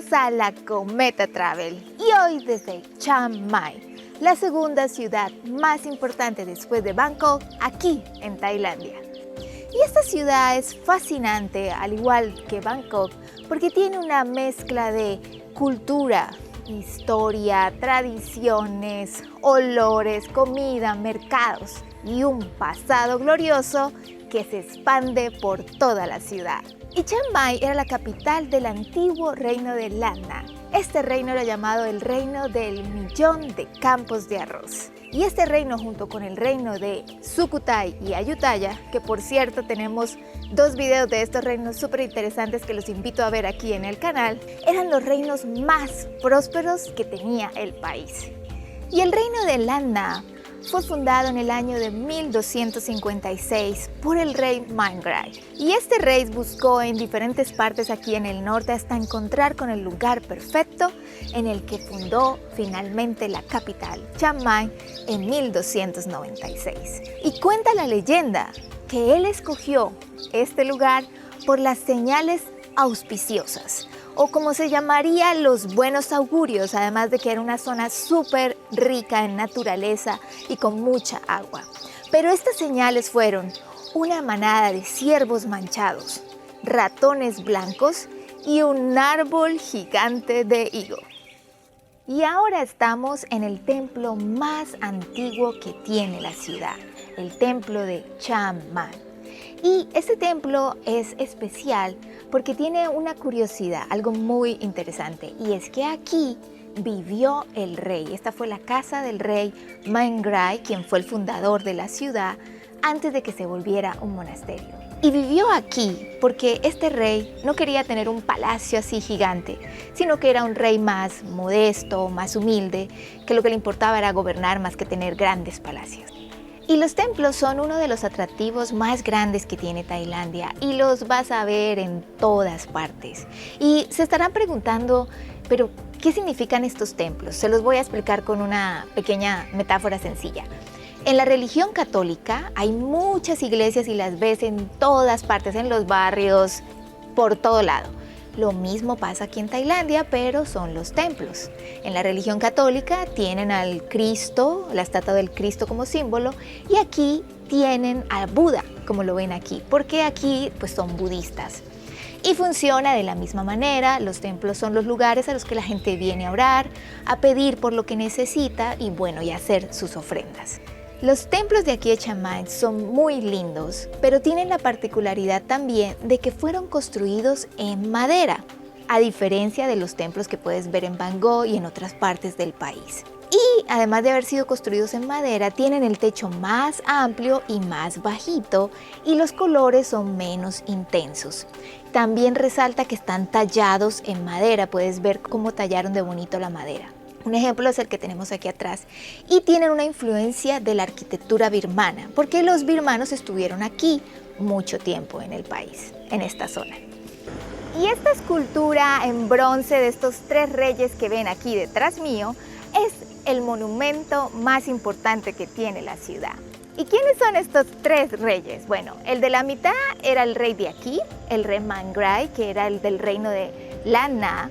Bienvenidos a la Cometa Travel y hoy desde Chiang Mai, la segunda ciudad más importante después de Bangkok, aquí en Tailandia. Y esta ciudad es fascinante, al igual que Bangkok, porque tiene una mezcla de cultura, historia, tradiciones, olores, comida, mercados y un pasado glorioso que se expande por toda la ciudad. Y Chiang Mai era la capital del antiguo reino de Lanna. Este reino era llamado el reino del millón de campos de arroz. Y este reino, junto con el reino de Sukhothai y Ayutthaya, que por cierto tenemos dos videos de estos reinos súper interesantes que los invito a ver aquí en el canal, eran los reinos más prósperos que tenía el país. Y el reino de Lanna fue fundado en el año de 1256 por el rey Mangrai. Y este rey buscó en diferentes partes aquí en el norte hasta encontrar con el lugar perfecto en el que fundó finalmente la capital, Chiang Mai, en 1296. Y cuenta la leyenda que él escogió este lugar por las señales auspiciosas, o como se llamaría, los buenos augurios, además de que era una zona súper rica en naturaleza y con mucha agua. Pero estas señales fueron una manada de ciervos manchados, ratones blancos y un árbol gigante de higo. Y ahora estamos en el templo más antiguo que tiene la ciudad, el templo de Chiang Mai. Y este templo es especial porque tiene una curiosidad, algo muy interesante, y es que aquí vivió el rey. Esta fue la casa del rey Mangrai, quien fue el fundador de la ciudad antes de que se volviera un monasterio. Y vivió aquí porque este rey no quería tener un palacio así gigante, sino que era un rey más modesto, más humilde, que lo que le importaba era gobernar más que tener grandes palacios. Y los templos son uno de los atractivos más grandes que tiene Tailandia y los vas a ver en todas partes. Y se estarán preguntando, pero ¿qué significan estos templos? Se los voy a explicar con una pequeña metáfora sencilla. En la religión católica hay muchas iglesias y las ves en todas partes, en los barrios, por todo lado. Lo mismo pasa aquí en Tailandia, pero son los templos. En la religión católica tienen al Cristo, la estatua del Cristo como símbolo, y aquí tienen al Buda, como lo ven aquí, porque aquí pues son budistas. Y funciona de la misma manera. Los templos son los lugares a los que la gente viene a orar, a pedir por lo que necesita y bueno, y a hacer sus ofrendas. Los templos de aquí de Chiang Mai son muy lindos, pero tienen la particularidad también de que fueron construidos en madera, a diferencia de los templos que puedes ver en Bangkok y en otras partes del país. Y además de haber sido construidos en madera, tienen el techo más amplio y más bajito y los colores son menos intensos. También resalta que están tallados en madera, puedes ver cómo tallaron de bonito la madera. Un ejemplo es el que tenemos aquí atrás y tienen una influencia de la arquitectura birmana, porque los birmanos estuvieron aquí mucho tiempo en el país, en esta zona. Y esta escultura en bronce de estos tres reyes que ven aquí detrás mío es el monumento más importante que tiene la ciudad. ¿Y quiénes son estos tres reyes? Bueno, el de la mitad era el rey de aquí, el rey Mangrai, que era el del reino de Lanna.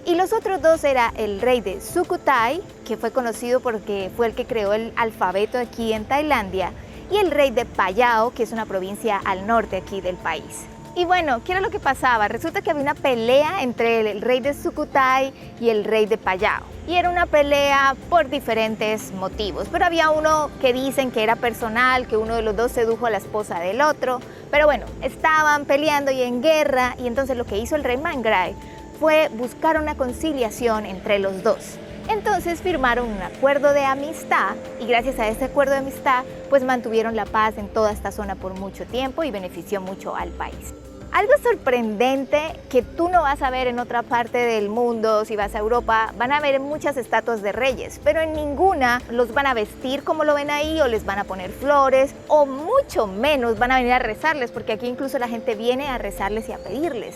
Y los otros dos era el rey de Sukhothai, que fue conocido porque fue el que creó el alfabeto aquí en Tailandia, y el rey de Phayao, que es una provincia al norte aquí del país. Y bueno, ¿qué era lo que pasaba? Resulta que había una pelea entre el rey de Sukhothai y el rey de Phayao. Y era una pelea por diferentes motivos, pero había uno que dicen que era personal, que uno de los dos sedujo a la esposa del otro. Pero bueno, estaban peleando y en guerra, y entonces lo que hizo el rey Mangrai fue buscar una conciliación entre los dos. Entonces firmaron un acuerdo de amistad y gracias a ese acuerdo de amistad pues mantuvieron la paz en toda esta zona por mucho tiempo y benefició mucho al país. Algo sorprendente que tú no vas a ver en otra parte del mundo, si vas a Europa, van a ver muchas estatuas de reyes, pero en ninguna los van a vestir como lo ven ahí o les van a poner flores o mucho menos van a venir a rezarles, porque aquí incluso la gente viene a rezarles y a pedirles.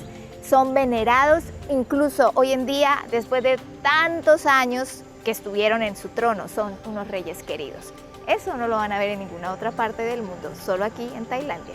Son venerados incluso hoy en día, después de tantos años que estuvieron en su trono, son unos reyes queridos. Eso no lo van a ver en ninguna otra parte del mundo, solo aquí en Tailandia.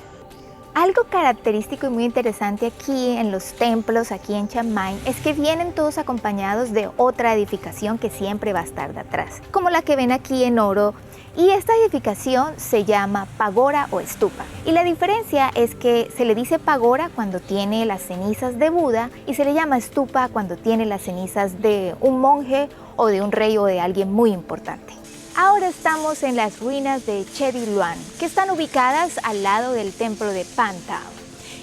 Algo característico y muy interesante aquí en los templos, aquí en Chiang Mai, es que vienen todos acompañados de otra edificación que siempre va a estar de atrás, como la que ven aquí en oro. Y esta edificación se llama pagora o estupa. Y la diferencia es que se le dice pagora cuando tiene las cenizas de Buda y se le llama estupa cuando tiene las cenizas de un monje o de un rey o de alguien muy importante. Ahora estamos en las ruinas de Chedi Luang, que están ubicadas al lado del templo de Pan Tao.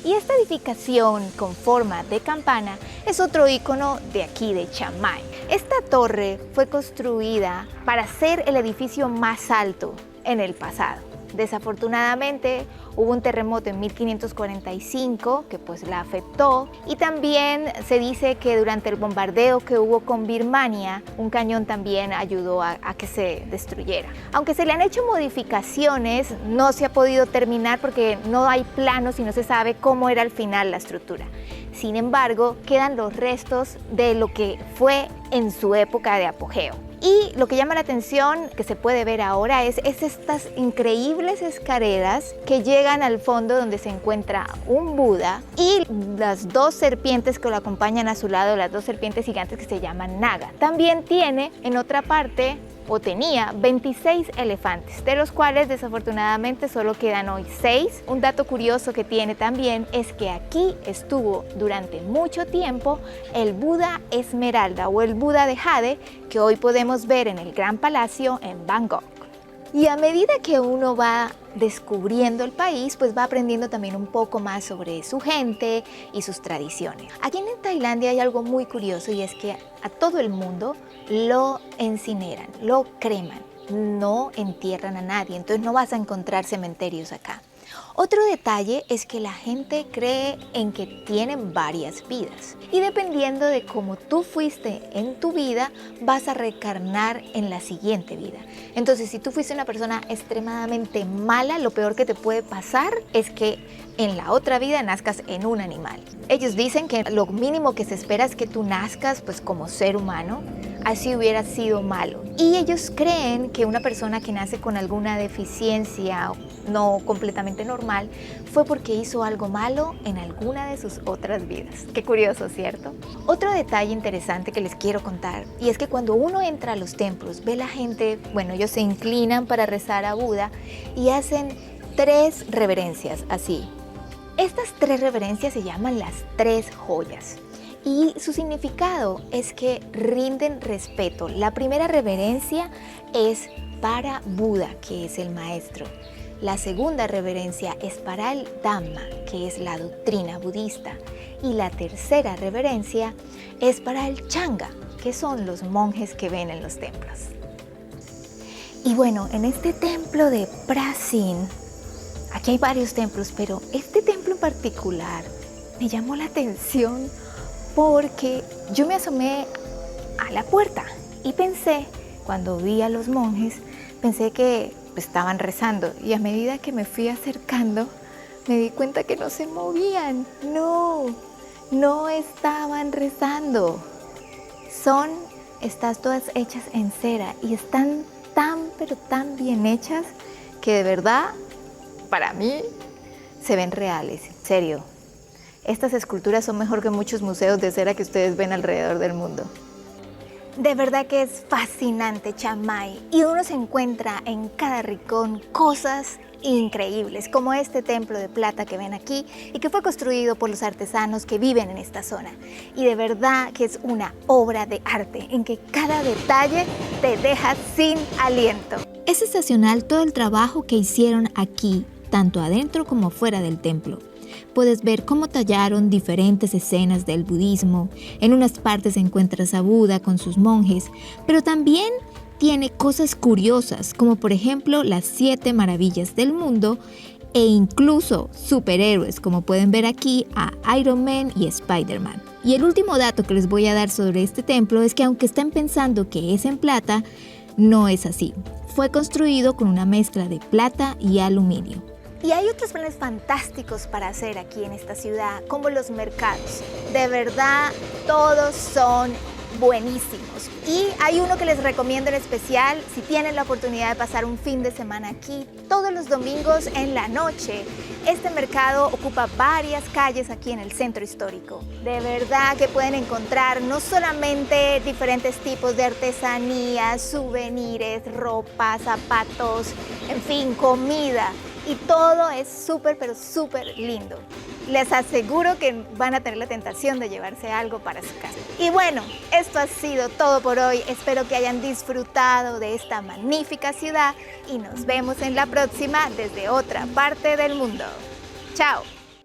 Y esta edificación con forma de campana es otro icono de aquí de Chiang Mai. Esta torre fue construida para ser el edificio más alto en el pasado. Desafortunadamente hubo un terremoto en 1545 que pues la afectó, y también se dice que durante el bombardeo que hubo con Birmania, un cañón también ayudó a que se destruyera. Aunque se le han hecho modificaciones, no se ha podido terminar porque no hay planos y no se sabe cómo era al final la estructura. Sin embargo, quedan los restos de lo que fue en su época de apogeo. Y lo que llama la atención que se puede ver ahora es estas increíbles escaleras que llegan al fondo donde se encuentra un Buda y las dos serpientes que lo acompañan a su lado, las dos serpientes gigantes que se llaman Naga. También tiene en otra parte, o tenía, 26 elefantes, de los cuales desafortunadamente solo quedan hoy 6. Un dato curioso que tiene también es que aquí estuvo durante mucho tiempo el Buda Esmeralda o el Buda de Jade, que hoy podemos ver en el Gran Palacio en Bangkok. Y a medida que uno va descubriendo el país, pues va aprendiendo también un poco más sobre su gente y sus tradiciones. Aquí en Tailandia hay algo muy curioso, y es que a todo el mundo lo incineran, lo creman, no entierran a nadie, entonces no vas a encontrar cementerios acá. Otro detalle es que la gente cree en que tienen varias vidas, y dependiendo de cómo tú fuiste en tu vida, vas a reencarnar en la siguiente vida. Entonces, si tú fuiste una persona extremadamente mala, lo peor que te puede pasar es que en la otra vida nazcas en un animal. Ellos dicen que lo mínimo que se espera es que tú nazcas pues como ser humano, así hubiera sido malo. Y ellos creen que una persona que nace con alguna deficiencia no completamente normal fue porque hizo algo malo en alguna de sus otras vidas. Qué curioso, ¿cierto? Otro detalle interesante que les quiero contar, y es que cuando uno entra a los templos, ve la gente, bueno, ellos se inclinan para rezar a Buda y hacen 3 reverencias así. Estas 3 reverencias se llaman las 3 joyas. Y su significado es que rinden respeto. La primera reverencia es para Buda, que es el maestro. La segunda reverencia es para el Dhamma, que es la doctrina budista. Y la tercera reverencia es para el Changa, que son los monjes que ven en los templos. Y bueno, en este templo de Prasin, aquí hay varios templos, pero este templo en particular me llamó la atención porque yo me asomé a la puerta y pensé, cuando vi a los monjes, pensé que estaban rezando, y a medida que me fui acercando me di cuenta que no se movían. No estaban rezando. Son estatuas hechas en cera y están pero tan bien hechas que de verdad para mí se ven reales. En serio, estas esculturas son mejor que muchos museos de cera que ustedes ven alrededor del mundo. De verdad que es fascinante Chiang Mai, y uno se encuentra en cada rincón cosas increíbles, como este templo de plata que ven aquí y que fue construido por los artesanos que viven en esta zona. Y de verdad que es una obra de arte en que cada detalle te deja sin aliento. Es sensacional todo el trabajo que hicieron aquí, tanto adentro como fuera del templo. Puedes ver cómo tallaron diferentes escenas del budismo. En unas partes encuentras a Buda con sus monjes, pero también tiene cosas curiosas, como por ejemplo las 7 maravillas del mundo, e incluso superhéroes, como pueden ver aquí a Iron Man y Spider-Man. Y el último dato que les voy a dar sobre este templo es que aunque estén pensando que es en plata, no es así. Fue construido con una mezcla de plata y aluminio. Y hay otros planes fantásticos para hacer aquí en esta ciudad, como los mercados. De verdad, todos son buenísimos. Y hay uno que les recomiendo en especial si tienen la oportunidad de pasar un fin de semana aquí, todos los domingos en la noche. Este mercado ocupa varias calles aquí en el centro histórico. De verdad que pueden encontrar no solamente diferentes tipos de artesanías, souvenirs, ropa, zapatos, en fin, comida. Y todo es súper, pero súper lindo. Les aseguro que van a tener la tentación de llevarse algo para su casa. Y bueno, esto ha sido todo por hoy. Espero que hayan disfrutado de esta magnífica ciudad y nos vemos en la próxima desde otra parte del mundo. ¡Chao!